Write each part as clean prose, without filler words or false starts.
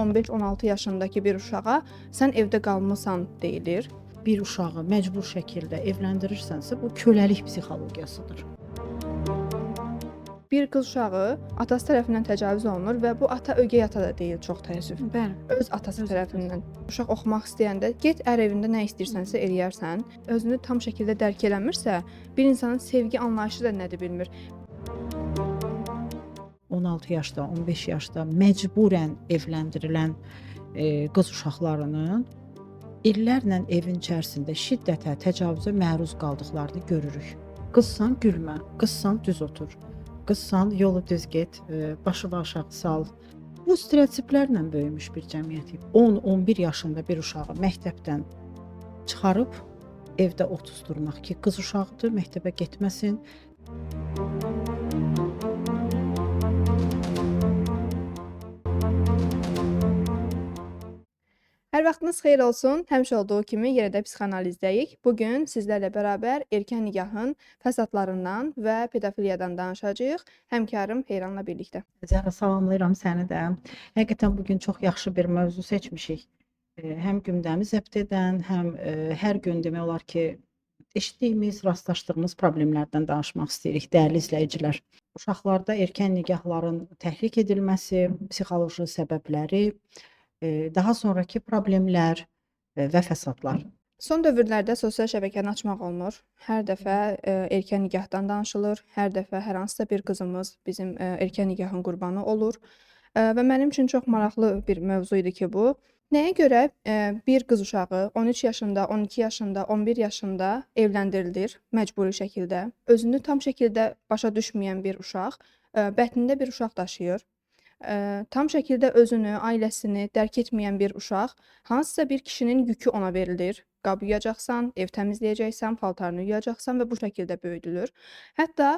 15-16 yaşındakı bir uşağa sən evdə qalmısan deyilir. Bir uşağı məcbur şəkildə evləndirirsənsə, bu köləlik psixologiyasıdır. Bir qız uşağı atası tərəfindən təcavüz olunur və bu ata ögey ata da deyil, çox təəssüf. Bəli. Öz atası tərəfindən. Uşaq oxumaq istəyəndə get ər evində nə istəyirsənsə eləyərsən. Özünü tam şəkildə dərk eləmirsə, bir insanın sevgi anlayışı da nədir bilmir. 16 yaşda, 15 yaşda məcburən evləndirilən qız uşaqlarının illərlə evin içərisində şiddətə, təcavüzə məruz qaldıqlarını görürük. Qızsan gülmə, qızsan düz otur, qızsan yolu düz get, başını aşağı sal. Bu stereotiplərlə böyümüş bir cəmiyyət. 10-11 yaşında bir uşağı məktəbdən çıxarıb evdə otuzdurmaq ki, qız uşağıdır, məktəbə getməsin. Hər vaxtınız xeyir olsun. Həmişə olduğu kimi yenə də psixoanalizdəyik. Bugün sizlərlə bərabər erkən nikahın fəsadlarından və pedofiliyadan danışacağıq. Həmkarım Heyranla birlikdə. Zəhra, salamlayıram səni də. Həqiqətən bugün çox yaxşı bir mövzu seçmişik. Həm gündəmi zəbt edən, həm hər gün demək olar ki, eşitdiyimiz, rastlaşdığımız problemlərdən danışmaq istəyirik, dəyərli izləyicilər. Uşaqlarda erkən nikahların təhrik edilməsi, psixoloji səbəbləri, daha sonraki problemlər və fəsadlar. Son dövrlərdə sosial şəbəkəni açmaq olmur. Hər dəfə erkən nikahdan danışılır. Hər dəfə hər hansısa bir qızımız bizim erkən nikahın qurbanı olur. Və mənim üçün çox maraqlı bir mövzu idi ki, bu. Nəyə görə bir qız uşağı 13 yaşında, 12 yaşında, 11 yaşında evləndirilir məcburi şəkildə? Özünü tam şəkildə başa düşməyən bir uşaq, bətnində bir uşaq daşıyır. Tam şəkildə özünü, ailəsini dərk etməyən bir uşaq, hansısa bir kişinin yükü ona verilir. Qab yuyacaqsan, ev təmizləyəcəksən, paltarını yuyacaqsan və bu şəkildə böyüdülür. Hətta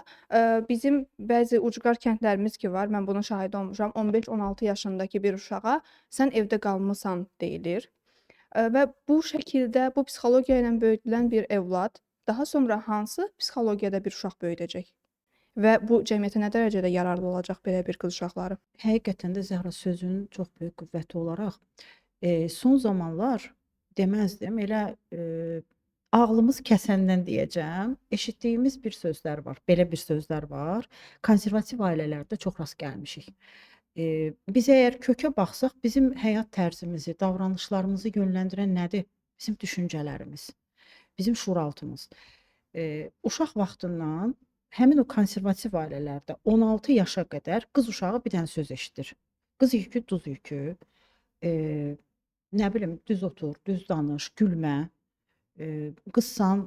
bizim bəzi ucqar kəndlərimiz ki var, mən bunun şahidi olmuşam, 15-16 yaşındakı bir uşağa sən evdə qalmısan deyilir. Və bu şəkildə, bu psixologiya ilə böyüdülən bir övlad daha sonra hansı psixologiyada bir uşaq böyüdəcək? Və bu cəmiyyətə nə dərəcədə yararlı olacaq belə bir qız uşaqları? Həqiqətən də Zəhra, sözünün çox böyük qüvvəti olaraq son zamanlar deməzdim, elə ağlımız kəsəndən deyəcəm, eşitdiyimiz bir sözlər var, belə bir sözlər var. Konservativ ailələrdə çox rast gəlmişik. Biz əgər kökə baxsaq, bizim həyat tərzimizi, davranışlarımızı yönləndirən nədir? Bizim düşüncələrimiz, bizim şuuraltımız. Uşaq vaxtından həmin o konservativ ailələrdə 16 yaşa qədər qız uşağı bir dənə söz eşidir. Qız yükü, duz yükü, nə bilim, düz otur, düz danış, gülmə, qızsan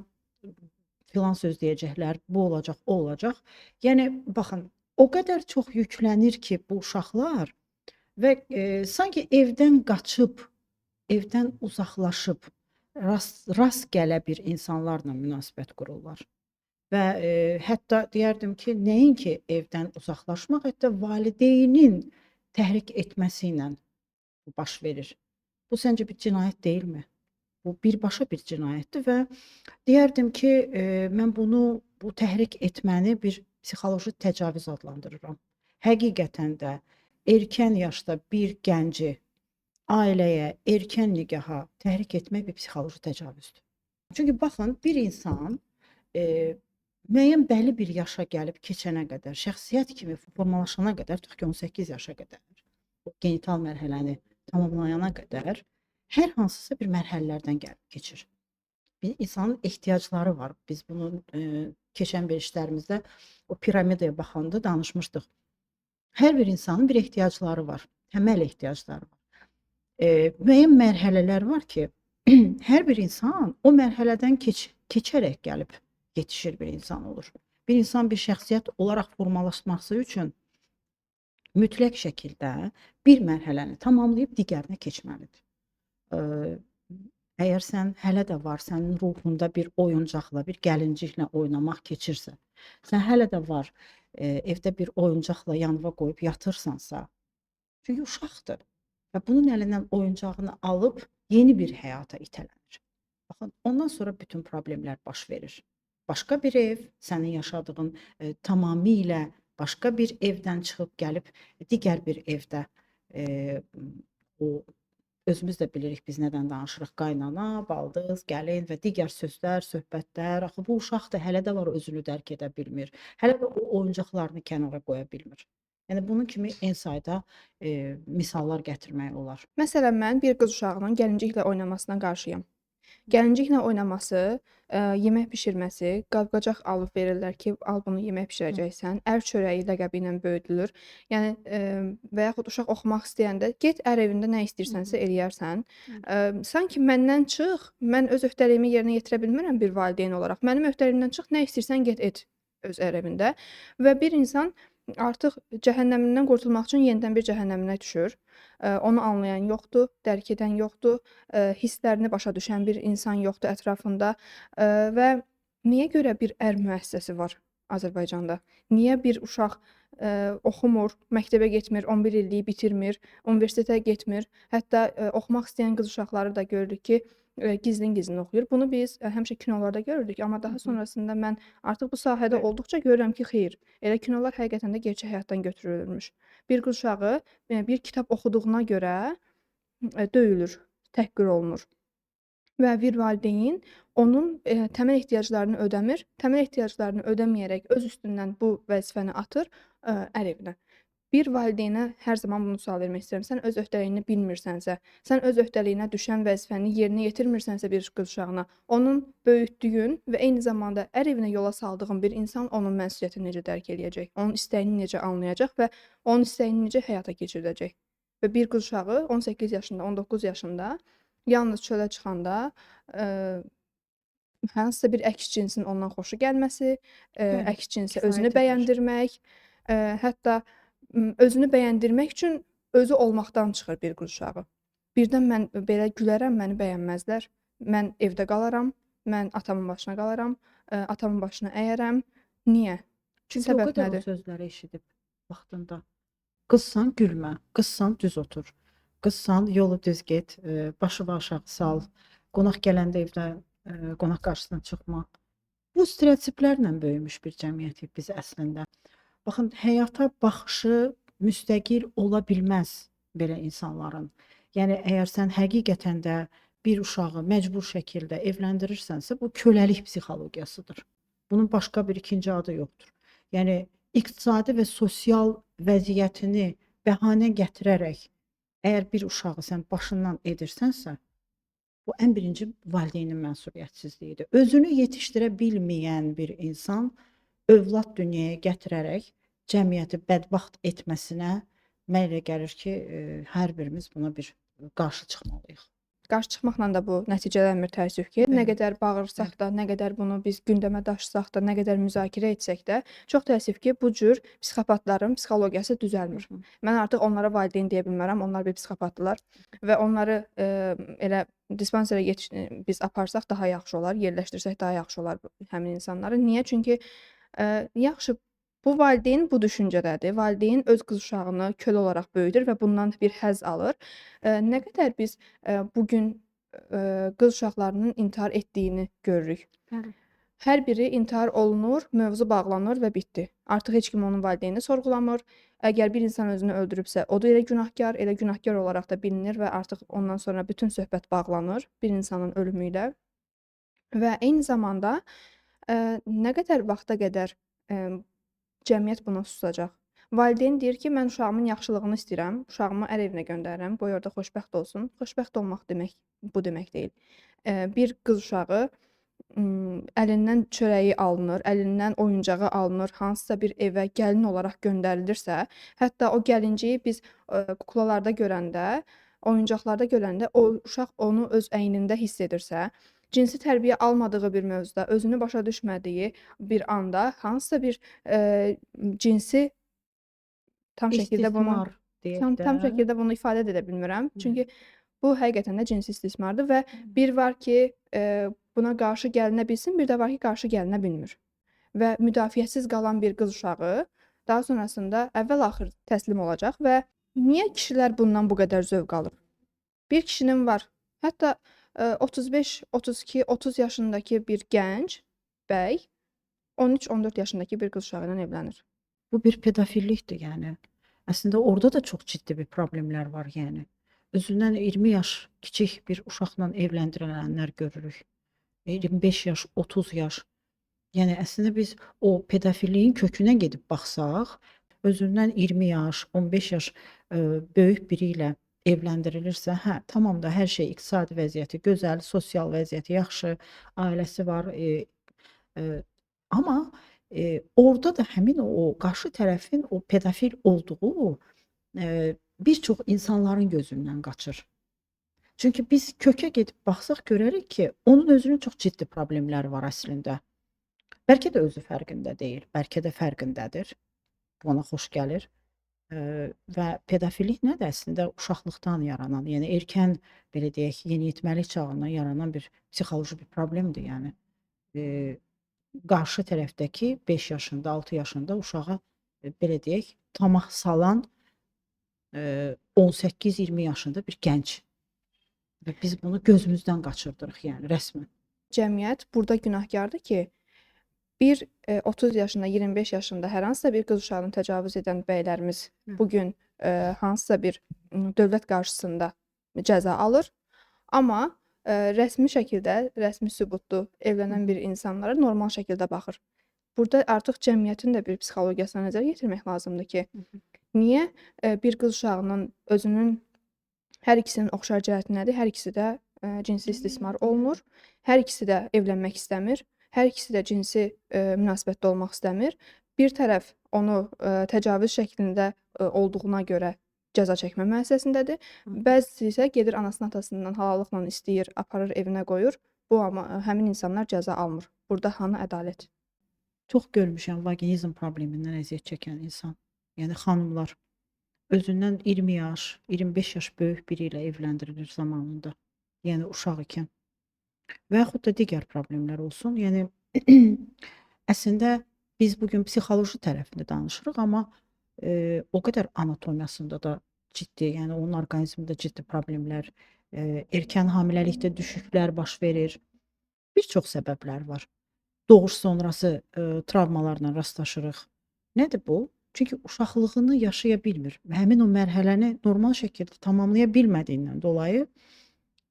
filan söz deyəcəklər, bu olacaq, o olacaq. Yəni, baxın, o qədər çox yüklənir ki bu uşaqlar və sanki evdən qaçıb, evdən uzaqlaşıb, rast gələ bir insanlarla münasibət qururlar. Və hətta deyərdim ki, nəinki evdən uzaqlaşmaq, hətta valideynin təhrik etməsi ilə bu baş verir. Bu səncə bir cinayət deyilmi? Bu birbaşa bir cinayətdir və deyərdim ki, mən bunu, bu təhrik etməni bir psixoloji təcavüz adlandırıram. Həqiqətən də erkən yaşda bir gənci ailəyə, erkən nikaha təhrik etmək bir psixoloji təcavüzdür. Çünki baxın, bir insan müəyyən bəlli bir yaşa gəlib keçənə qədər, şəxsiyyət kimi formalaşana qədər, tutaq ki 18 yaşa qədər, o genital mərhələni tamamlayana qədər hər hansısa bir mərhələlərdən gəlib keçir. Bir insanın ehtiyacları var. Biz bunu keçən verilişlərimizdə o piramidaya baxanda danışmışdıq. Hər bir insanın bir ehtiyacları var, təməl ehtiyacları var. Müəyyən mərhələlər var ki, hər bir insan o mərhələdən keçərək gəlib yetişir bir insan olur. Bir insan bir şəxsiyyət olaraq formalaşması üçün mütləq şəkildə bir mərhələni tamamlayıb digərinə keçməlidir. Əgər sən hələ də var, sənin ruhunda bir oyuncaqla, bir gəlinciklə oynamaq keçirsə, sən hələ də var, evdə bir oyuncaqla yanına qoyub yatırsansa, çünki uşaqdır və bunun əlindən oyuncağını alıb yeni bir həyata itələnir. Baxın, ondan sonra bütün problemlər baş verir. Başqa bir ev, sənin yaşadığın tamamilə başqa bir evdən çıxıb gəlib digər bir evdə o özümüz də bilirik biz nədən danışırıq. Qaynana, baldız, gəlin və digər sözlər, söhbətlər. Axı bu uşaq da hələ də var özünü dərk edə bilmir. Hələ də o oyuncaqlarını kənara qoya bilmir. Yəni bunun kimi en sayda misallar gətirmək olar. Məsələn, mən bir qız uşağının gəlinciklə oynamasına qarşıyam. Gəlinciklə oynaması, yemək bişirməsi, qab-qacaq alıb verirlər ki, al bunu yemək bişirəcəksən. Ər çörəyi ləqəbi ilə böyüdülür. Yəni, və yaxud uşaq oxumaq istəyəndə get ər evində nə istəyirsənsə eləyərsən. Sanki məndən çıx, mən öz öhdəliyimi yerinə yetirə bilmirəm bir valideyn olaraq. Mənim öhdəliyimdən çıx, nə istəyirsən get et öz ər evində və bir insan artıq cəhənnəmindən qurtulmaq üçün yenidən bir cəhənnəminə düşür. Onu anlayan yoxdur, dərk edən yoxdur, hisslərini başa düşən bir insan yoxdur ətrafında, və niyə görə bir ər müəssisəsi var Azərbaycanda? Niyə bir uşaq, oxumur, məktəbə getmir, 11 illiyi bitirmir, universitetə getmir? Hətta, oxumaq istəyən qız uşaqları da görürük ki, gizlin-gizlin oxuyur. Bunu biz, həmişə kinolarda görürdük, amma daha sonrasında mən artıq bu sahədə Bəli. olduqca görürəm ki, xeyr, elə kinolar həqiqətən də gerçək həyatdan götürülmüş. Bir qız uşağı, bir kitab oxuduğuna görə, döyülür, təhqir olunur. Və bir valideyn onun, təməl ehtiyaclarını ödəmir. Təməl ehtiyaclarını ödəməyərək öz üstündən bu vəzifəni atır, ər evinə. Bir valideynə hər zaman bunu sual vermək istəyirəm. Sən öz öhdəliyini bilmirsənsə, sən öz öhdəliyinə düşən vəzifəni yerinə yetirmirsənsə bir qız uşağına, onun böyütdüyün və eyni zamanda ər evinə yola saldığın bir insan onun məsuliyyətini necə dərk eləyəcək, onun istəyini necə anlayacaq və onun istəyini necə həyata keçirdəcək? Və bir qız uşağı 18 yaşında, 19 yaşında yalnız çölə çıxanda, hansısa bir əks cinsin ondan xoşu gəlməsi, Bəli, əks cinsə kifayət özünü edər. bəyəndirmək, hətta özünü bəyəndirmək üçün özü olmaqdan çıxır bir qız uşağı. Birdən mən belə gülərəm, məni bəyənməzlər. Mən evdə qalaram, mən atamın başına qalaram, atamın başına əyərəm. Niyə? Çünki o Səbəb qədər o nədir? sözləri eşidib vaxtında. Qızsan gülmə, qızsan düz otur. Qızsan yolu düz get, başını aşağı sal. Qonaq gələndə evdə qonaq qarşısına çıxma. Bu stereotiplərlə böyümüş bir cəmiyyətik biz əslində. Baxın, həyata baxışı müstəqil ola bilməz belə insanların. Yəni əgər sən həqiqətən də bir uşağı məcbur şəkildə evləndirirsənsə, bu köləlik psixologiyasıdır. Bunun başqa bir ikinci adı yoxdur. Yəni iqtisadi və sosial vəziyyətini bəhanə gətirərək əgər bir uşağı sən başından edirsənsə, bu ən birinci valideynin məsuliyyətsizliyidir. Özünü yetişdirə bilməyən bir insan övlad dünyaya gətirərək cəmiyyəti bədbəxt etməsinə mənə elə gəlir ki, hər birimiz buna bir qarşı çıxmalıyıq. Qarşı çıxmaqla da bu nəticələnmir təəssüf ki. Nə Bəli. qədər bağırsaq da, nə qədər bunu biz gündəmə daşısaq da, nə qədər müzakirə etsək də, çox təəssüf ki, bu cür psixopatların psixologiyası düzəlmir. Mən artıq onlara valideyn deyə bilmərəm, onlar bir psixopatdırlar və onları elə dispanserə biz aparsaq daha yaxşı olar, yerləşdirsək daha yaxşı olar həmin insanları. Niyə? Çünki yaxşı, bu valideyn bu düşüncədədir. Valideyn öz qız uşağını kölə olaraq böyüdür və bundan bir həzz alır. Nə qədər biz bu gün qız uşaqlarının intihar etdiyini görürük. Bəli. Hər biri intihar olunur, mövzu bağlanır və bitdi. Artıq heç kim onun valideynini sorğulamır. Əgər bir insan özünü öldürübsə, o da elə günahkar, elə günahkar olaraq da bilinir və artıq ondan sonra bütün söhbət bağlanır bir insanın ölümü ilə. Və eyni zamanda nə qədər vaxta qədər cəmiyyət buna susacaq? Valideyn deyir ki, mən uşağımın yaxşılığını istəyirəm, uşağımı ər evinə göndərirəm, qoy orada xoşbəxt olsun. Xoşbəxt olmaq demək bu demək deyil. Bir qız uşağı əlindən çörəyi alınır, əlindən oyuncağı alınır, hansısa bir evə gəlin olaraq göndərilirsə, hətta o gəlinciyi biz kuklalarda görəndə, oyuncaqlarda görəndə o uşaq onu öz əynində hiss edirsə, cinsi tərbiyə almadığı bir mövzuda, özünü başa düşmədiyi bir anda hansısa bir cinsi tam şəkildə bunu İstismar deyək tam də. şəkildə bunu ifadə də edə bilmirəm. Çünki bu həqiqətən də cinsi istismardır və bir var ki, buna qarşı gəlinə bilsin, bir də var ki, qarşı gəlinə bilmir. Və müdafiəsiz qalan bir qız uşağı daha sonrasında əvvəl-axır təslim olacaq və niyə kişilər bundan bu qədər zövq alır? Bir kişinin var, hətta 35, 32, 30 yaşındakı bir gənc bəy 13-14 yaşındakı bir qız uşağı ilə evlənir. Bu bir pedofillikdir yəni. Əslində orada da çox ciddi bir problemlər var yəni. özündən 20 yaş kiçik bir uşaqla evləndirilənlər görürük. 25 yaş, 30 yaş. Yəni əslində biz o pedofilliyin kökünə gedib baxsaq, özündən 20 yaş, 15 yaş böyük biri ilə evləndirilirsə, hə, tamam da hər şey iqtisadi vəziyyəti gözəl, sosial vəziyyəti yaxşı, ailəsi var, amma orda da həmin o qarşı tərəfin o pedofil olduğu bir çox insanların gözündən qaçır. Çünki biz kökə gedib baxsaq görərik ki, onun özünün çox ciddi problemləri var əslində. Bəlkə də özü fərqində deyil, bəlkə də fərqindədir. Bu ona xoş gəlir. Və pedofillik nədir? Əslində uşaqlıqdan yaranan, yəni erkən belə deyək, yeniyetməlik çağından yaranan bir psixoloji bir problemdir, yəni. Qarşı tərəfdəki 5 yaşında, 6 yaşında uşağa belə deyək, tamah salan 18-20 yaşında bir gənc və biz bunu gözümüzdən qaçırdırıq, yəni rəsmən. Cəmiyyət burada günahkardır ki, bir 30 yaşında, 25 yaşında hər hansısa bir qız uşağını təcavüz edən bəylərimiz bu gün hansısa bir dövlət qarşısında cəza alır, amma rəsmi şəkildə, rəsmi sübutlu evlənən bir insanlara normal şəkildə baxır. Burada artıq cəmiyyətin də bir psixologiyasına nəzər yetirmək lazımdır ki, niyə bir qız uşağının özünün hər ikisinin oxşar cəhəti nədir? Hər ikisi də cinsi istismar olunur. Hər ikisi də evlənmək istəmir. Hər ikisi də cinsi münasibətdə olmaq istəmir. Bir tərəf onu təcavüz şəklində olduğuna görə cəza çəkmə müəssisəsindədir. Bəzisi isə gedir anasının atasından halallıqla istəyir, aparır evinə qoyur. Bu amma həmin insanlar cəza almır. Burada hanı ədalət? Çox görmüşəm vaginizm problemindən əziyyət çəkən insan. Yəni xanımlar özündən 20 yaş, 25 yaş böyük biri ilə evləndirilir zamanında. Yəni uşaq ikən. Və yaxud da digər problemlər olsun. Yəni əslində biz bu gün psixoloji tərəfində danışırıq, amma o qədər anatomiyasında da ciddi, yəni onun orqanizmində ciddi problemlər, erkən hamiləlikdə düşüklər baş verir. Bir çox səbəblər var. Doğuş sonrası travmalarla rastlaşırıq. Nədir bu? Çünki uşaqlığını yaşaya bilmir və həmin o mərhələni normal şəkildə tamamlaya bilmədiyindən dolayı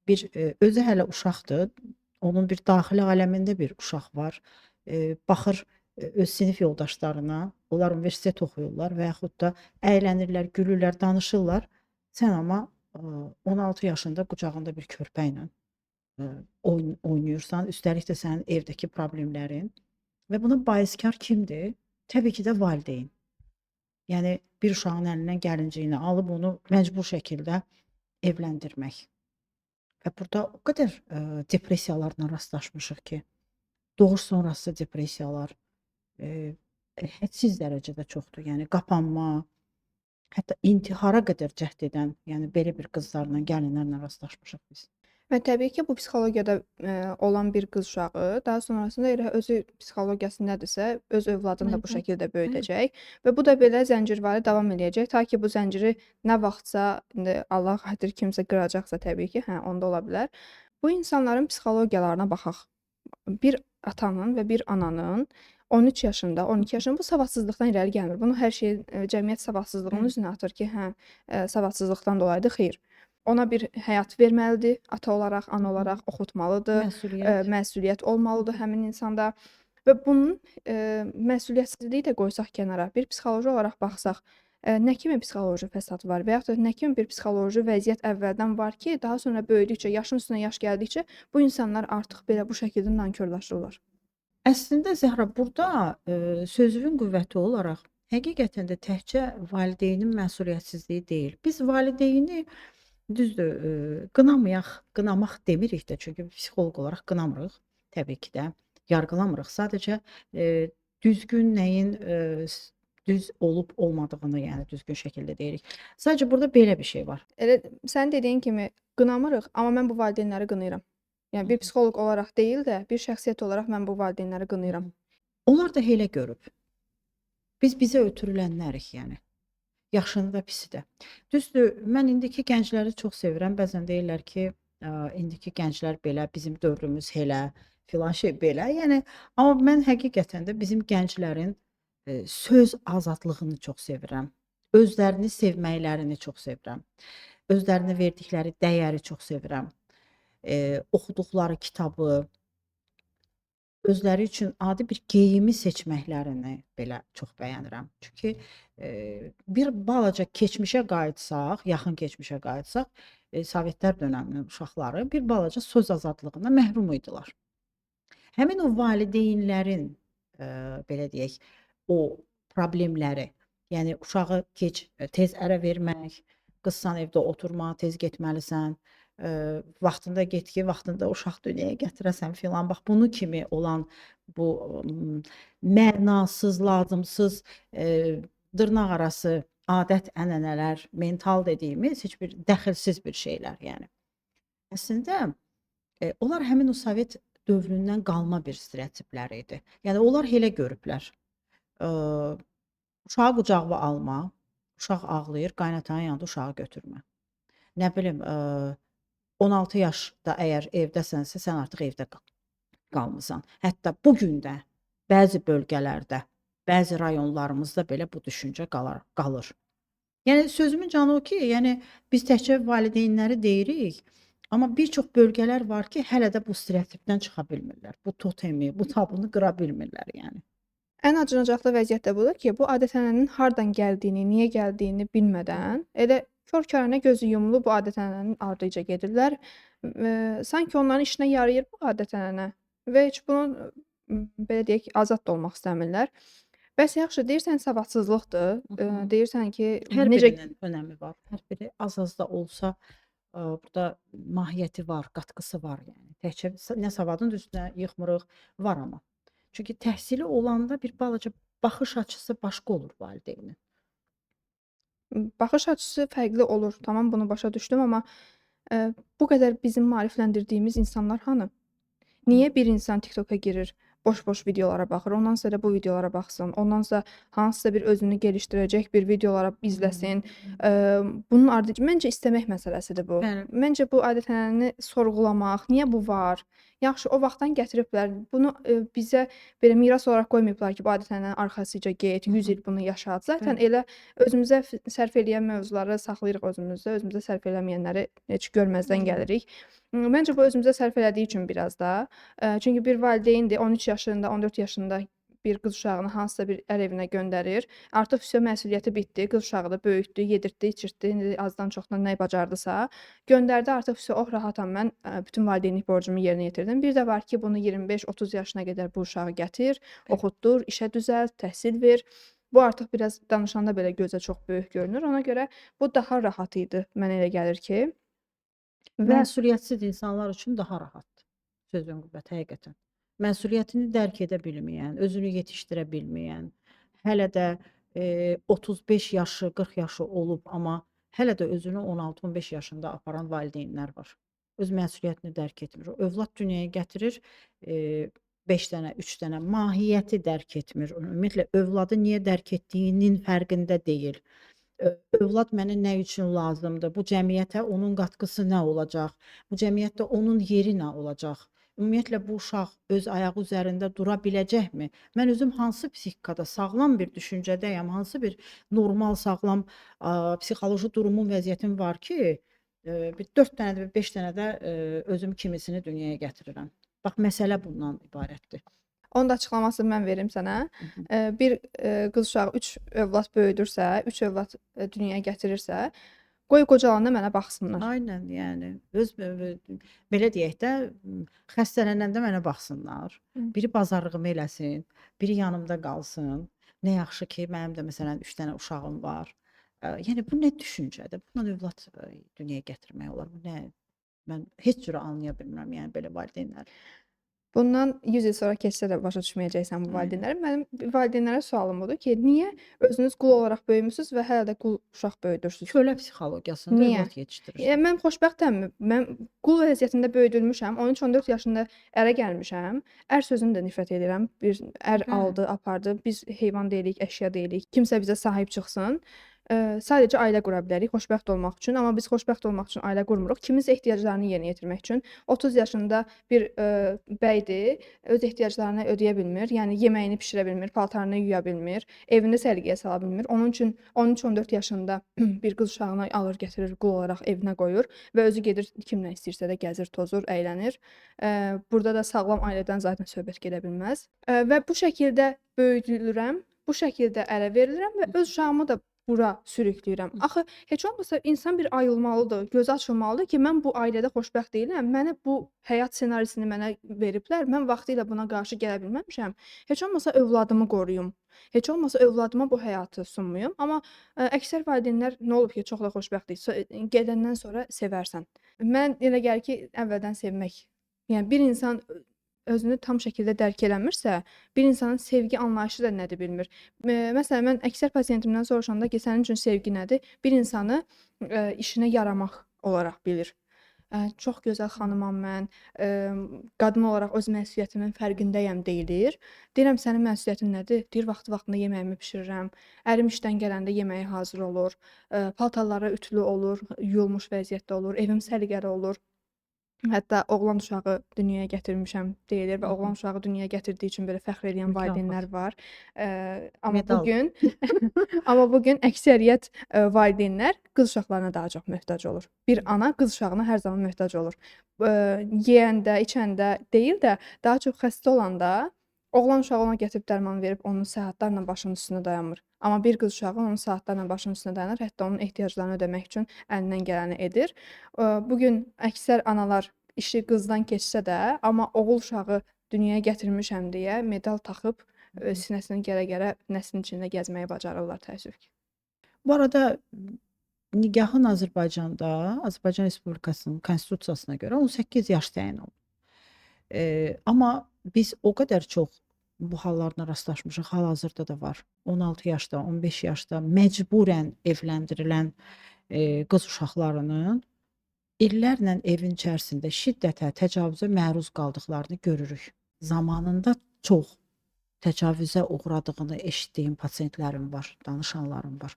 bir özü hələ uşaqdır. Onun bir daxili aləmində bir uşaq var. Baxır öz sinif yoldaşlarına, onlar universitet oxuyurlar və yaxud da əylənirlər, gülürlər, danışırlar. Sən amma 16 yaşında qucağında bir körpə ilə oynayırsan, üstəlik də sənin evdəki problemlərin və buna baiskar kimdir? Təbii ki də valideyn. Yəni bir uşağın əlindən gəlinciyini alıb onu məcbur şəkildə evləndirmək. Və burada o qədər depressiyalarla rastlaşmışıq ki, doğuş sonrası depressiyalar hədsiz dərəcədə çoxdur. Yəni qapanma, hətta intihara qədər cəhd edən, yəni belə bir qızlarla, gəlinlərlə rastlaşmışıq biz. Və təbii ki, bu psixologiyada olan bir qız uşağı daha sonrasında elə özü psixologiyası nədirsə, öz övladını da bu şəkildə böyüdəcək və bu da belə zəncirvari davam eləyəcək ta ki, bu zənciri nə vaxtsa, indi Allah xatir kimsə qıracaqsa təbii ki, hə, onda ola bilər. Bu insanların psixologiyalarına baxaq. Bir atanın və bir ananın 13 yaşında, 12 yaşında bu savadsızlıqdan irəli gəlmir. Bunu hər şey cəmiyyət savadsızlığının üzünə atır ki, hə, savadsızlıqdan dolayıdır. Xeyr. Ona bir həyat verməlidir, ata olaraq, ana olaraq oxutmalıdır, məsuliyyət olmalıdır həmin insanda və bunun məsuliyyətsizliyi də qoysaq kənara, bir psixoloji olaraq baxsaq, nə kimi psixoloji fəsad var və yaxud da nə kimi bir psixoloji vəziyyət əvvəldən var ki, daha sonra böyüdükcə, yaşın üstünə yaş gəldikcə bu insanlar artıq belə bu şəkildə nankorlaşırlar. Əslində Zəhra, burada sözünün qüvvəti olaraq həqiqətən də təkcə valideynin məsuliyyətsizliyi deyil. Biz valideyni düzdür, qınamaq demirik də, çünki psixoloq olaraq qınamırıq, təbii ki də, yargılamırıq. Sadəcə düzgün nəyin düz olub olmadığını, yəni düzgün şəkildə deyirik. Sadəcə burada belə bir şey var. Elə sən dediyin kimi qınamırıq, amma mən bu valideynləri qınayıram. Yəni bir psixoloq olaraq deyil də, bir şəxsiyyət olaraq mən bu valideynləri qınayıram. Onlar da elə görüb. Biz bizə ötürülənlərik, yəni. Yaxşını da pisi də. Düzdür, mən indiki gəncləri çox sevirəm. Bəzən deyirlər ki, indiki gənclər belə, bizim dövrümüz elə, filan şey belə. Yəni, amma mən həqiqətən də bizim gənclərin söz azadlığını çox sevirəm. Özlərini sevməklərini çox sevirəm. özlərinə verdikləri dəyəri çox sevirəm. Oxuduqları kitabı, özləri üçün adi bir geyimi seçməklərini belə çox bəyənirəm. Çünki, bir balaca keçmişə qayıtsaq, yaxın keçmişə qayıtsaq, Sovetlər dönəminin uşaqları bir balaca söz azadlığından məhrum idilər. Həmin o valideynlərin, belə deyək, o problemləri, yəni uşağı tez ərə vermək, qızsan evdə oturma, tez getməlisən, vaxtında get ki, vaxtında uşaq dünyaya gətirəsən filan. Bax bunu kimi olan bu mənasız, lazımsız, dırnaqarası adət-ənənələr, mental dediyimiz heç bir dəxilsiz bir şeylər, yəni. Əslində onlar həmin o Sovet dövründən qalma bir stereotiplər idi. Yəni onlar elə görüblər. Uşağı qucağına alma, uşaq ağlayır, qaynatan yanında uşağı götürmə. Nə bilim, 16 yaşda əgər evdəsənsə, sən artıq evdə qalmısan. Hətta bu gün də bəzi bölgələrdə, bəzi rayonlarımızda belə bu düşüncə qalır. Yəni sözümün canı o ki, yəni biz təkcə valideynləri deyirik, amma bir çox bölgələr var ki, hələ də bu stereotipdən çıxa bilmirlər. Bu totemi, bu tabunu qıra bilmirlər yəni. Ən acınacaqlı vəziyyət də budur ki, bu adət-ənənənin hardan gəldiyini, niyə gəldiyini bilmədən elə kör-koranə gözü yumulu bu adət-ənənənin ardınca gedirlər. Sanki onların işinə yarayır bu adət-ənənə və heç bunun belə deyək, azad da olmaq istəmirlər. Bəs yaxşı, deyirsən savadsızlıqdır, deyirsən ki, Hər necə birinin önəmi var. Hər biri az-az da olsa, burada mahiyyəti var, qatqısı var yəni. Təkcə nə savadın üstünə yıxmırıq, var amma. Çünki təhsili olanda bir balaca baxış açısı başqa olur valideynin. baxış açısı fərqli olur. Tamam, bunu başa düşdüm, amma bu qədər bizim maarifləndirdiyimiz insanlar hanı? Niyə bir insan TikToka girir, boş-boş videolara baxır, ondan sonra bu videolara baxsın, ondan sonra hansısa bir özünü gelişdirəcək bir videolara izləsin. Bunun ardınca məncə istəmək məsələsidir bu. Bəli. Məncə bu adət-ənənəni sorğulamaq, niyə bu var? Yaxşı, o vaxtdan gətiriblər. Bunu bizə belə miras olaraq qoymayıblar ki, bu adət-ənənənin arxasınca get, 100 il bunu yaşat. Zaten elə özümüzə sərf eləyən mövzuları saxlayırıq özümüzdə, özümüzə sərf eləməyənləri heç görməzdən gəlirik. Məncə bu özümüzə sərf elədiyi üçün biraz da. Çünki bir valideyndir, 13 yaşında, 14 yaşında bir qız uşağını hansısa bir ər evinə göndərir. Artıq vəsə məsuliyyəti bitdi, qız uşağı da böyütdü, yedirtdi, içirtdi, indi azdan çoxdan nə bacardısa, göndərdi. Artıq vəsə oh rahatam mən, bütün valideynlik borcumu yerinə yetirdim. Bir də var ki, bunu 25-30 yaşına qədər bu uşağı gətir, oxutdur, işə düzəlt, təhsil ver. Bu artıq biraz danışanda belə gözə çox böyük görünür. Ona görə bu daha rahat idi, mənə elə gəlir ki. Və Məsuliyyətsiz insanlar üçün daha rahatdır. Sözün qüvvəti həqiqətən. Məsuliyyətini dərk edə bilməyən, özünü yetişdirə bilməyən, hələ də 35 yaşı, 40 yaşı olub, amma hələ də özünü 16-15 yaşında aparan valideynlər var. Öz məsuliyyətini dərk etmir. O övlad dünyaya gətirir, 5 dənə, 3 dənə mahiyyəti dərk etmir. Ümumiyyətlə övladı niyə dərk etdiyinin fərqində deyil. Övlad mənə nə üçün lazımdır? Bu cəmiyyətə onun qatqısı nə olacaq? Bu cəmiyyətdə onun yeri nə olacaq? Ümumiyyətlə bu uşaq öz ayağı üzərində dura biləcəkmi? Mən özüm hansı psixikada sağlam bir düşüncədəyəm, hansı bir normal, sağlam psixoloji durumum, vəziyyətim var ki, bir 4 dənə də, 5 dənə də özüm kimisini dünyaya gətirirəm. Bax, məsələ bundan ibarətdir. Onun da açıqlamasını mən verim sənə. Bir qız uşağı 3 övlad böyüdürsə, 3 övlad dünyaya gətirirsə, qoy qocalanda mənə baxsınlar. Aynen yəni belə deyək də, xəstələnəndə mənə baxsınlar. Biri bazarlığımı eləsin, biri yanımda qalsın. Nə yaxşı ki, mənim də məsələn 3 dənə uşağım var. Yəni bu nə düşüncədir? Bundan övlad dünyaya gətirmək olar. Bu nə? Mən heç cürə anlaya bilmirəm, yəni belə valideynləri. Bundan 100 il sonra keçsə də başa düşməyəcəksən bu valideynləri. Mənim valideynlərə sualım budur ki, niyə özünüz qul olaraq böyümüsüz və hələ də qul uşaq böyüdürsüz? Kölə psixologiyasında Niyə? övlad yetişdirir. Mən xoşbəxtəmmi? Mən qul vəziyyətində böyüdülmüşəm. 13-14 yaşında ərə gəlmişəm. Ər sözünü də nifrət edirəm. Bir ər aldı, apardı. Biz heyvan deyilik, əşya deyilik. Kimsə bizə sahib çıxsın. Sadəcə ailə qura bilərik xoşbəxt olmaq üçün, amma biz xoşbəxt olmaq üçün ailə qurmuruq. Kiminsə ehtiyaclarını yerinə yetirmək üçün. 30 yaşında bir, bəydir, öz ehtiyaclarını ödəyə bilmir, yəni yeməyini bişirə bilmir, paltarını yuya bilmir, evini səliqəyə sala bilmir. Onun üçün 13-14 yaşında bir qız uşağını alır, gətirir, qul olaraq evinə qoyur və özü gedir kimlə istəyirsə də gəzir, tozur, əylənir. Burda da sağlam ailədən zaten söhbət gedə bilməz. Və bu şəkildə böyüdülürəm, bu şəkildə ərə verilirəm və öz uşağımı da bura sürükləyirəm. Axı heç olmasa insan bir ayılmalıdır, gözü açılmalıdır ki, mən bu ailədə xoşbəxt deyiləm. Mənə bu həyat ssenarisini mənə veriblər. Mən vaxtilə buna qarşı gələ bilməmişəm. Heç olmasa övladımı qoruyum. Heç olmasa övladıma bu həyatı sunmayım. Amma əksər valideynlər nə olub ki, çox da xoşbəxtlik. Gedəndən sonra sevərsən. Mən elə gəlir ki, əvvəldən sevmək. Yəni bir insan özünü tam şəkildə dərk eləmirsə, bir insanın sevgi anlayışı da nədir bilmir. Məsələn, mən əksər pasiyentimdən soruşanda ki, sənin üçün sevgi nədir? Bir insanı işinə yaramaq olaraq bilir. Çox gözəl xanımam mən, qadın olaraq öz məsuliyyətimin fərqindəyəm deyilir. Deyirəm, sənin məsuliyyətin nədir? Deyir, vaxtı-vaxtında yeməyimi bişirirəm, ərim işdən gələndə yeməyi hazır olur, paltarları ütülü olur, yuyulmuş vəziyyətdə olur, evim səliqəli olur. Hətta oğlan uşağı dünyaya gətirmişəm deyilir və oğlan uşağı dünyaya gətirdiyi üçün belə fəxr edən valideynlər Mükafat. var. Amma Medal. bugün amma bugün əksəriyyət valideynlər qız uşaqlarına daha çox möhtac olur. Bir ana qız uşağına hər zaman möhtac olur. Yeyəndə, içəndə deyil də, daha çox xəstə olanda oğlan uşağı ona gətirib dərman verib onun saatlarla başının üstündə dayanmır. Amma bir qız uşağı onun saatlarla başının üstündə dayanır, hətta onun ehtiyaclarını ödəmək üçün əlindən gələni edir. Bu gün əksər analar işi qızdan keçsə də, amma oğul uşağı dünyaya gətirmişəm deyə medal taxıb sinəsini gələ-gələ nəslin içində gəzməyi bacarırlar təəssüf ki. Bu arada nigahın Azərbaycanda, Azərbaycan Respublikasının konstitusiyasına görə 18 yaş təyin olunur. Amma biz o qədər çox bu hallarla rastlaşmışıq, hal-hazırda da var. 16 yaşda, 15 yaşda məcburən evləndirilən qız uşaqlarının illərlə evin içərisində şiddətə, təcavüzə məruz qaldıqlarını görürük. Zamanında çox təcavüzə uğradığını eşitdiyim pasiyentlərim var, danışanlarım var.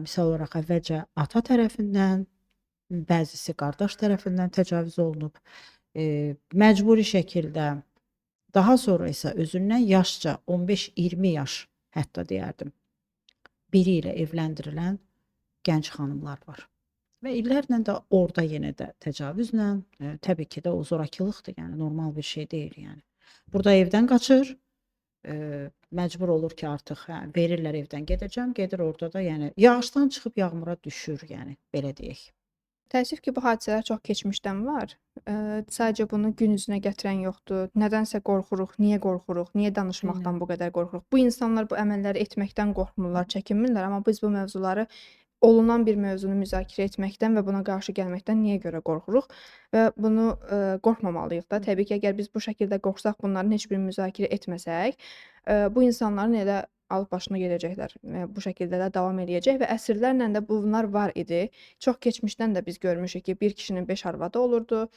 Misal olaraq əvvəlcə ata tərəfindən, bəzisi qardaş tərəfindən təcavüz olunub, məcburi şəkildə, daha sonra isə özündən yaşca 15-20 yaş hətta deyərdim, biri ilə evləndirilən gənc xanımlar var. Və illərlə də orada yenə də təcavüzlə, təbii ki də o zorakılıqdır, yəni normal bir şey deyil yəni. Burada evdən qaçır, məcbur olur ki artıq verirlər evdən gedəcəm, gedir orada da yəni yağışdan çıxıb yağmura düşür yəni belə deyək. Təəssüf ki, bu hadisələr çox keçmişdən var. Sadəcə bunu gün üzünə gətirən yoxdur. Nədənsə qorxuruq, niyə qorxuruq, niyə danışmaqdan bu qədər qorxuruq? Bu insanlar bu əməlləri etməkdən qorxmurlar, çəkinmirlər, amma biz bu mövzuları olunan bir mövzunu müzakirə etməkdən və buna qarşı gəlməkdən niyə görə qorxuruq və bunu qorxmamalıyıq da. Təbii ki, əgər biz bu şəkildə qorxsaq, bunların heç birini müzakirə etməsək, bu insanların elə alıb başına gedəcəklər. Bu şəkildə də davam eləyəcək və əsrlərlə də bunlar var idi. Çox keçmişdən də biz görmüşük ki, bir kişinin 5 arvadı olurdu.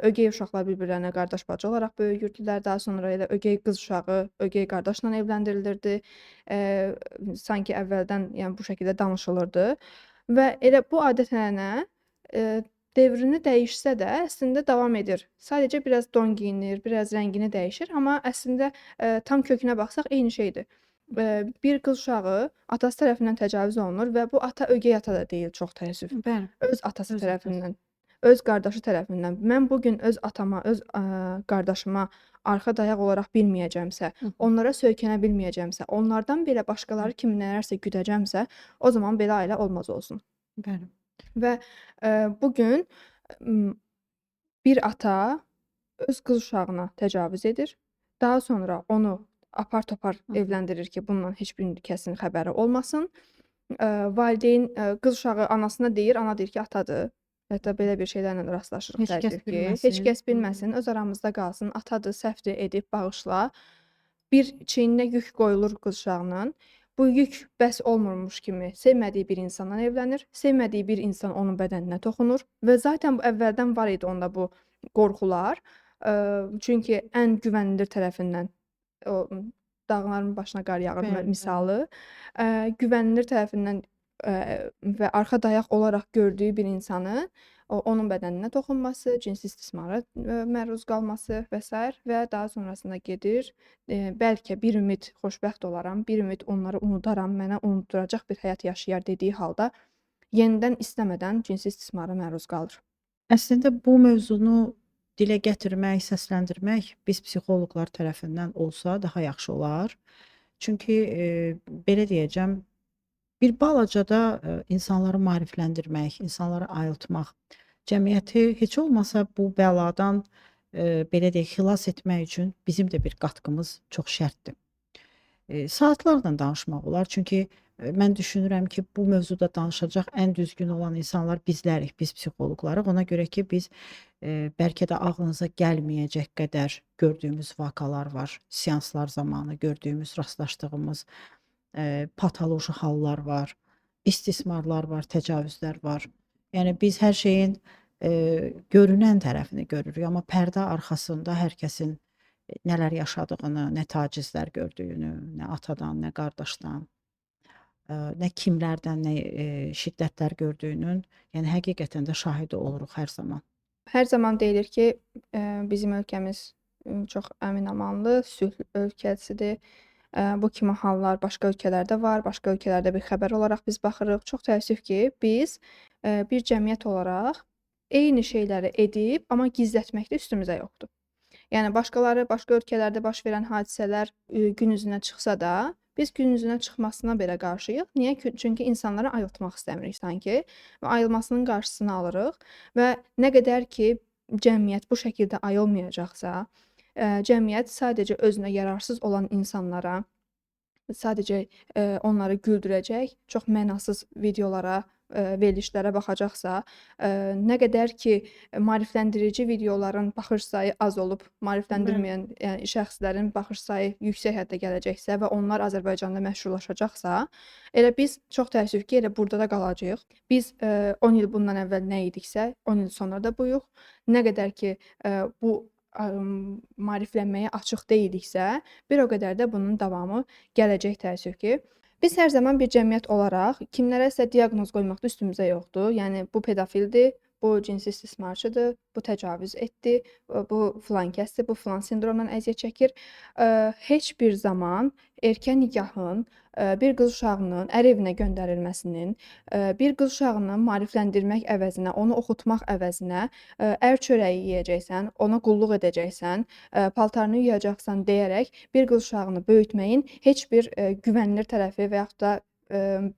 Ögey uşaqlar bir-birlərinə qardaş-bacı olaraq böyüyürdülər. Daha sonra elə ögey qız uşağı ögey qardaşla evləndirilirdi. Sanki əvvəldən yəni bu şəkildə danışılırdı və elə bu adət-ənənə devrini dəyişsə də əslində davam edir. Sadəcə biraz don geyinir, biraz rəngini dəyişir, amma əslində tam kökünə baxsaq eyni şeydir. Bir qız uşağı atası tərəfindən təcavüz olunur və bu ata ögey ata da deyil, çox təəssüf. Bəli. Öz atası tərəfindən, öz qardaşı tərəfindən. Mən bu gün öz atama, öz qardaşıma arxa dayaq olaraq bilməyəcəmsə, onlara söykənə bilməyəcəmsə, onlardan belə başqaları kimi nələrsə güdəcəmsə, o zaman belə ailə olmaz olsun. Bəli. Və bu gün bir ata öz qız uşağına təcavüz edir. Daha sonra onu apar-topar evləndirir ki, bundan heç bir kəsin xəbəri olmasın. Valideyn qız uşağı anasına deyir, ana deyir ki, atadır. Hətta belə bir şeylərlə rastlaşırıq Heç kəs təəssüf ki. bilməsin. Heç kəs bilməsin, öz aramızda qalsın, atadır, səhvdir, edib, bağışla. Bir çiyninə yük qoyulur qız uşağının. Bu yük bəs olmurmuş kimi sevmədiyi bir insanla evlənir, sevmədiyi bir insan onun bədəninə toxunur və zaten bu əvvəldən var idi onda bu qorxular. Çünki ən güvənilir tərəfindən o dağların başına qar yağır Bəli, bəli. misalı. Güvənilir tərəfindən və arxa dayaq olaraq gördüyü bir insanı, onun bədəninə toxunması, cinsi istismara, məruz qalması və sair və daha sonrasında gedir, bəlkə bir ümid xoşbəxt olaram, bir ümid onları unudaram, mənə unutduracaq bir həyat yaşayar dediyi halda yenidən istəmədən cinsi istismara məruz qalır. Əslində bu mövzunu dilə gətirmək, səsləndirmək biz psixoloqlar tərəfindən olsa daha yaxşı olar. Çünki, belə deyəcəm, bir balaca da, insanları maarifləndirmək, insanları ayıltmaq, cəmiyyəti heç olmasa bu bəladan, belə deyək, xilas etmək üçün bizim də bir qatqımız çox şərtdir. Saatlarla danışmaq olar. Çünki, mən düşünürəm ki, bu mövzuda danışacaq ən düzgün olan insanlar bizlərik, biz psixoloqlarıq. Ona görə ki, biz, bəlkə də ağlınıza gəlməyəcək qədər gördüyümüz vakalar var. Seanslar zamanı gördüyümüz, rastlaşdığımız, patoloji hallar var, istismarlar var, təcavüzlər var. Yəni biz hər şeyin, görünən tərəfini görürük, amma pərdə arxasında hər kəsin nələr yaşadığını, nə tacizlər gördüyünü, nə atadan, nə qardaşdan, nə kimlərdən, nə, şiddətlər gördüyünün, yəni həqiqətən də şahidi oluruq hər zaman. Hər zaman deyilir ki, bizim ölkəmiz, çox əmin-amanlı, sülh ölkəsidir. Bu kimi hallar başqa ölkələrdə var, başqa ölkələrdə bir xəbər olaraq biz baxırıq. Çox təəssüf ki, biz, bir cəmiyyət olaraq eyni şeyləri edib, amma gizlətməkdə üstümüzə yoxdur. Yəni başqaları, başqa ölkələrdə baş verən hadisələr, gün üzünə çıxsa da, biz gün üzünə çıxmasına belə qarşıyıq. Niyə ki? Çünki insanları ayıltmaq istəmirik sanki və ayılmasının qarşısını alırıq və nə qədər ki, cəmiyyət bu şəkildə ayılmayacaqsa, cəmiyyət sadəcə özünə yararsız olan insanlara sadəcə, onları güldürəcək, çox mənasız videolara, verilişlərə baxacaqsa, nə qədər ki, maarifləndirici videoların baxış sayı az olub, Bəli. maarifləndirməyən, yəni şəxslərin baxış sayı yüksək həddə gələcəksə və onlar Azərbaycanda məşhurlaşacaqsa, elə biz çox təəssüf ki, elə burada da qalacağıq. Biz, 10 il bundan əvvəl nə idiksə, 10 il sonra da buyuq. Nə qədər ki, bu, maariflənməyə açıq deyildiksə, bir o qədər də bunun davamı gələcək təəssüf ki. Biz hər zaman bir cəmiyyət olaraq kimlərəsə diaqnoz qoymaqda üstümüzə yoxdur. Yəni bu pedofildir, bu cinsi istismarçıdır, bu təcavüz etdi, bu filankəsdir, bu filan sindromdan əziyyət çəkir. Heç bir zaman erkən nikahın, bir qız uşağının ər evinə göndərilməsinin, bir qız uşağını maarifləndirmək əvəzinə, onu oxutmaq əvəzinə, ər çörəyi yeyəcəksən, ona qulluq edəcəksən, paltarını yuyacaqsan deyərək bir qız uşağını böyütməyin heç bir, güvənilir tərəfi və yaxud da, emm,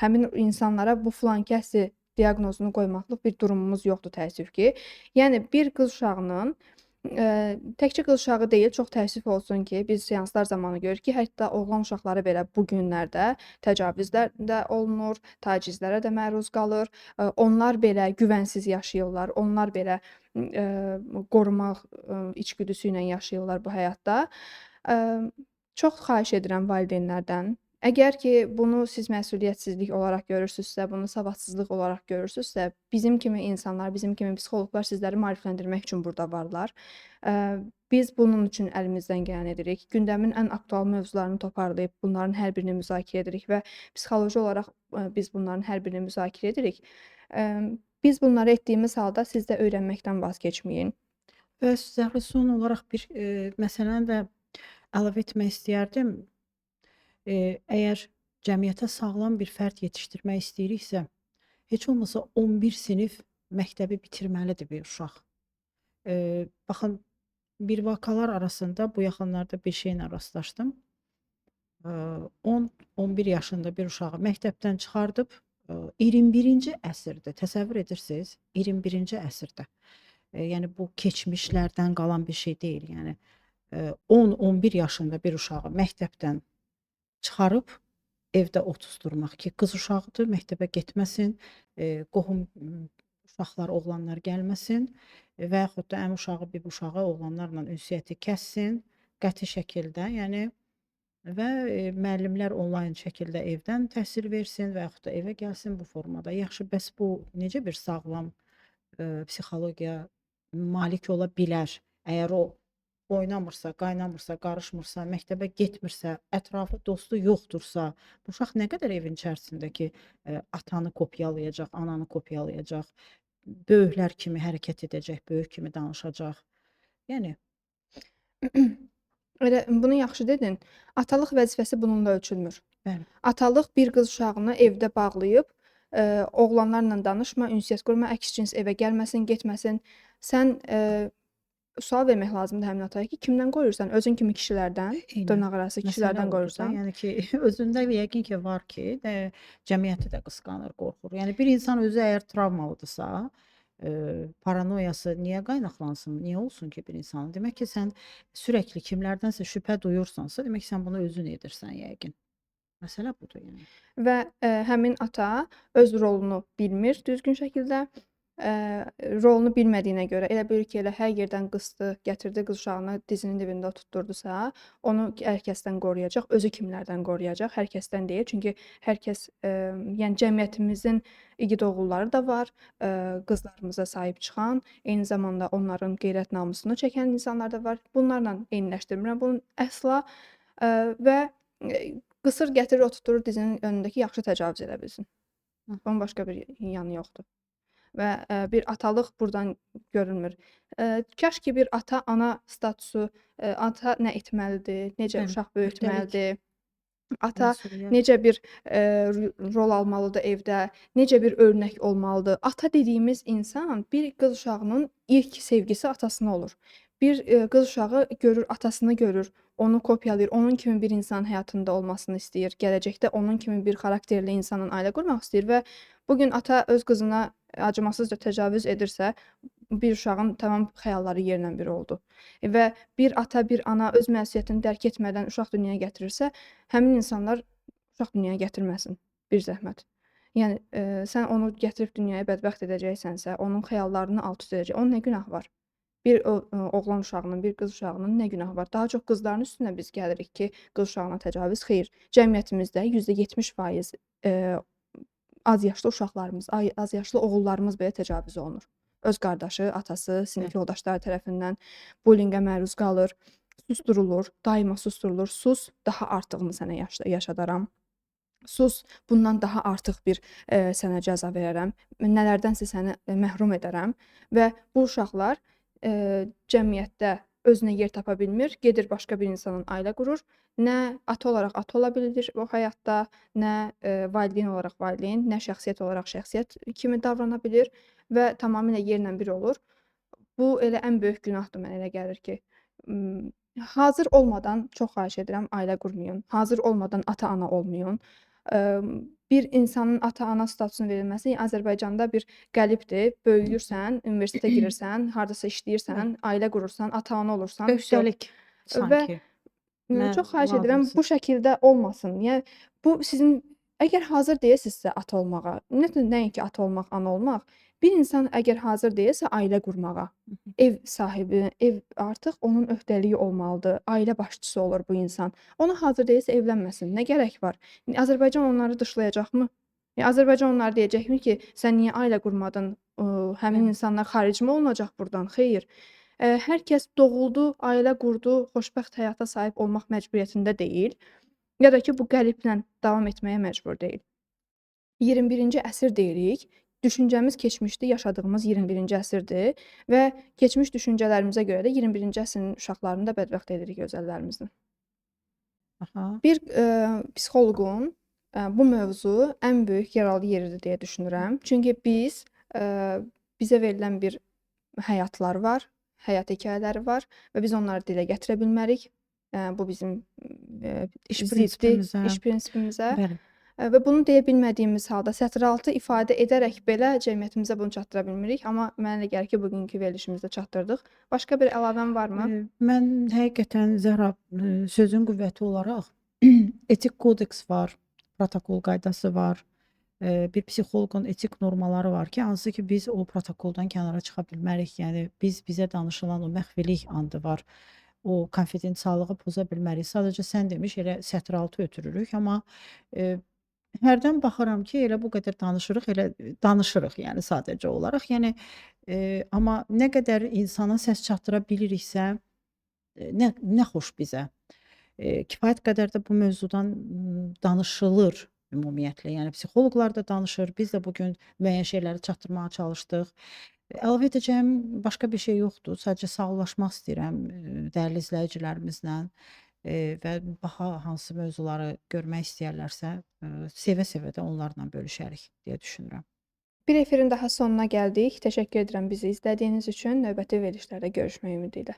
həmin insanlara bu filankəsdir diaqnozunu qoymaqlıq bir durumumuz yoxdur təəssüf ki. Yəni bir qız uşağının, təkcə qız uşağı deyil, çox təəssüf olsun ki, biz seanslar zamanı görürük ki, hətta oğlan uşaqları belə bu günlərdə təcavüzlər də olunur, tacizlərə də məruz qalır. Onlar belə güvənsiz yaşayırlar, onlar belə, qorumaq, içgüdüsü ilə yaşayırlar bu həyatda. Emm, Çox xahiş edirəm valideynlərdən, əgər ki, bunu siz məsuliyyətsizlik olaraq görürsünüzsə, bunu savadsızlıq olaraq görürsünüzsə, bizim kimi insanlar, bizim kimi psixoloqlar sizləri maarifləndirmək üçün burda varlar. Biz bunun üçün əlimizdən gələni edirik. Gündəmin ən aktual mövzularını toparlayıb bunların hər birini müzakirə edirik və psixoloji olaraq, biz bunların hər birini müzakirə edirik. Biz bunları etdiyimiz halda siz də öyrənməkdən vaz keçməyin. Və Zəhra, son olaraq bir, məsələni də əlavə etmək istəyərdim. Əgər cəmiyyətə sağlam bir fərd yetişdirmək istəyiriksə, heç olmasa 11 sinif məktəbi bitirməlidir bir uşaq. Baxın, bir vakalar arasında bu yaxınlarda bir şeylə rastlaşdım. 10-11 yaşında bir uşağı məktəbdən çıxardıb, 21-ci əsrdə, təsəvvür edirsiniz? 21-ci əsrdə. Yəni bu keçmişlərdən qalan bir şey deyil. Yəni 10-11 yaşında bir uşağı məktəbdən çıxarıb evdə otuzdurmaq ki, qız uşağıdır, məktəbə getməsin, qohum uşaqlar, oğlanlar gəlməsin və yaxud da əmi uşağı, bib uşağı oğlanlarla ünsiyyəti kəssin qəti şəkildə. Yəni və, müəllimlər onlayn şəkildə evdən təhsil versin və yaxud da evə gəlsin bu formada. Yaxşı, bəs bu necə bir sağlam, psixologiya malik ola bilər? Əgər o oynamırsa, qaynamırsa, qarışmırsa, məktəbə getmirsə, ətrafı dostu yoxdursa, bu uşaq nə qədər evin içərisindəki atanı kopyalayacaq, ananı kopyalayacaq, böyüklər kimi hərəkət edəcək, böyük kimi danışacaq. Yəni Elə bunu yaxşı dedin. Atalıq vəzifəsi bununla ölçülmür. bəli, Atalıq bir qız uşağını evdə bağlayıb, oğlanlarla danışma, ünsiyyət qurma, əks cins evə gəlməsin, getməsin. Sən, sual vermək lazımdır həmin ataya ki, kimdən qoruyursan? Özün kimi kişilərdən, eynən. dırnaqarası Məsələ kişilərdən odur da, qoruyursan? yəni ki, özündə yəqin ki, var ki, cəmiyyəti də qısqanır, qorxur. Yəni bir insan özü əgər travmalıdırsa, paranoyası niyə qaynaqlansın, niyə olsun ki bir insanın? Demək ki, sən sürəkli kimlərdənsə şübhə duyursansa, demək ki, sən bunu özün edirsən yəqin. Məsələ budur yəni. Və, həmin ata öz rolunu bilmir düzgün şəkildə. Rolunu bilmədiyinə görə elə bilir ki, elə hər yerdən qısdı, gətirdi qız uşağını dizinin dibində oturtdurdusa, onu hər kəsdən qoruyacaq, özü kimlərdən qoruyacaq? Hər kəsdən deyil. Çünki hər kəs, yəni cəmiyyətimizin igid oğulları da var, qızlarımıza sahib çıxan, eyni zamanda onların qeyrət namusunu çəkən insanlar da var. Bunlarla eyniləşdirmirəm bunu əsla, və, qısır gətirir, oturtdurur dizinin önündəki yaxşı təcavüz edə bilsin. Hı. Bunun başqa bir yanı yoxdur. Və, bir atalıq burdan görünmür. Kaş ki bir ata-ana statusu, ata nə etməlidir, necə Bəli, uşaq öhdəlik, böyütməlidir, ata məsuliyyət. necə bir, rol almalıdır evdə, necə bir örnək olmalıdır. Ata dediyimiz insan bir qız uşağının ilk sevgisi atasına olur. Bir, qız uşağı görür, atasını görür, onu kopyalayır, onun kimi bir insanın həyatında olmasını istəyir, gələcəkdə onun kimi bir xarakterli insanla ailə qurmaq istəyir və bu gün ata öz qızına acımasızca təcavüz edirsə, bir uşağın tamam xəyalları yerlə bir oldu. Və bir ata, bir ana öz məsuliyyətini dərk etmədən uşaq dünyaya gətirirsə, həmin insanlar uşaq dünyaya gətirməsin, bir zəhmət. Yəni, sən onu gətirib dünyaya bədbəxt edəcəksənsə, onun xəyallarını alt-üst edəcək, onun nə günahı var? Bir oğlan uşağının, bir qız uşağının nə günahı var? Daha çox qızların üstünə biz gəlirik ki, qız uşağına təcavüz. Xeyr, cəmiyyətimizdə %70% az yaşlı uşaqlarımız, az yaşlı oğullarımız belə təcavüz olunur. Öz qardaşı, atası, sinif Bəli. yoldaşları tərəfindən bullinqə məruz qalır, susdurulur, daima susdurulur. Sus, daha artığını sənə yaşadaram. Sus, bundan daha artıq bir, sənə cəza verərəm. Nələrdənsə səni, məhrum edərəm və bu uşaqlar, cəmiyyətdə özünə yer tapa bilmir, gedir başqa bir insanla ailə qurur. Nə ata olaraq ata ola bilir o həyatda, nə, valideyn olaraq valideyn, nə şəxsiyyət olaraq şəxsiyyət kimi davrana bilir və tamamilə yerlə bir olur. Bu elə ən böyük günahdır mənə elə gəlir ki, hazır olmadan çox xahiş edirəm ailə qurmayın. Hazır olmadan ata-ana olmayın. Bir insanın ata-ana statusunun verilməsi Azərbaycanda bir qəlibdir. Böyüyürsən, universitetə girirsən, hardasa işləyirsən, ailə qurursan, ata-ana olursan, vsyo. Öhdəlik Və sanki. Nə Çox xahiş edirəm lazımsız. bu şəkildə olmasın. Yəni bu sizin əgər hazır deyilsinizsə ata olmağa, ümumiyyətlə nəinki ata olmaq, ana olmaq, bir insan əgər hazır deyilsə ailə qurmağa, ev sahibi, ev artıq onun öhdəliyi olmalıdır. Ailə başçısı olur bu insan. Ona hazır deyilsə evlənməsin. Nə gərək var? Azərbaycan onları dışlayacaqmı? Azərbaycan onlara deyəcəkmi ki, sən niyə ailə qurmadın? Həmin Bəli. insanlar xaricmi olunacaq burdan? Xeyr. Hər kəs doğuldu, ailə qurdu, xoşbəxt həyata sahib olmaq məcburiyyətində deyil, ya da ki, bu qəliblə davam etməyə məcbur deyil. 21-ci əsr deyirik. Düşüncəmiz keçmişdi, yaşadığımız 21-ci əsrdir və keçmiş düşüncələrimizə görə də 21-ci əsrin uşaqlarını da bədbəxt edirik öz əllərimizlə. Aha. Bir, psixoloqun, bu mövzu ən böyük yaralı yeridir deyə düşünürəm. Çünki biz, bizə verilən bir həyatlar var, həyat hekayələri var və biz onları dilə gətirə bilmərik. Bu bizim, İş ziddir prinsipimizə. iş prinsipimizə. Bəli. Və bunu deyə bilmədiyimiz halda sətiraltı ifadə edərək belə cəmiyyətimizə bunu çatdıra bilmirik. Amma mənə elə gəlir ki, bugünkü verilişimizdə çatdırdıq. Başqa bir əlavən varmı? Mən həqiqətən Zəhra, sözün qüvvəti olaraq etik kodeks var, protokol qaydası var. Bir psixoloqun etik normaları var ki, hansı ki biz o protokoldan kənara çıxa bilmərik. Yəni bizə danışılan o məxfilik andı var. O konfidensiallığı poza bilmərik. Sadəcə sən demiş elə sətiraltı ötürürük, amma hərdən baxıram ki, elə bu qədər danışırıq, elə danışırıq, yəni sadəcə olaraq. Yəni amma nə qədər insana səs çatdıra biliriksə, nə xoş bizə. Kifayət qədər də bu mövzudan danışılır ümumiyyətlə. Yəni psixoloqlar da danışır. Biz də bu gün müəyyən şeyləri çatdırmağa çalışdıq. Əlavə edəcəyim başqa bir şey yoxdur. Sadəcə sağollaşmaq istəyirəm, dəyərli izləyicilərimizlə, və daha hansı mövzuları görmək istəyərlərsə, sevə-sevə də onlarla bölüşərik deyə düşünürəm. Bir efirin daha sonuna gəldik. Təşəkkür edirəm bizi izlədiyiniz üçün. Növbəti verilişlərdə görüşmək ümidi ilə.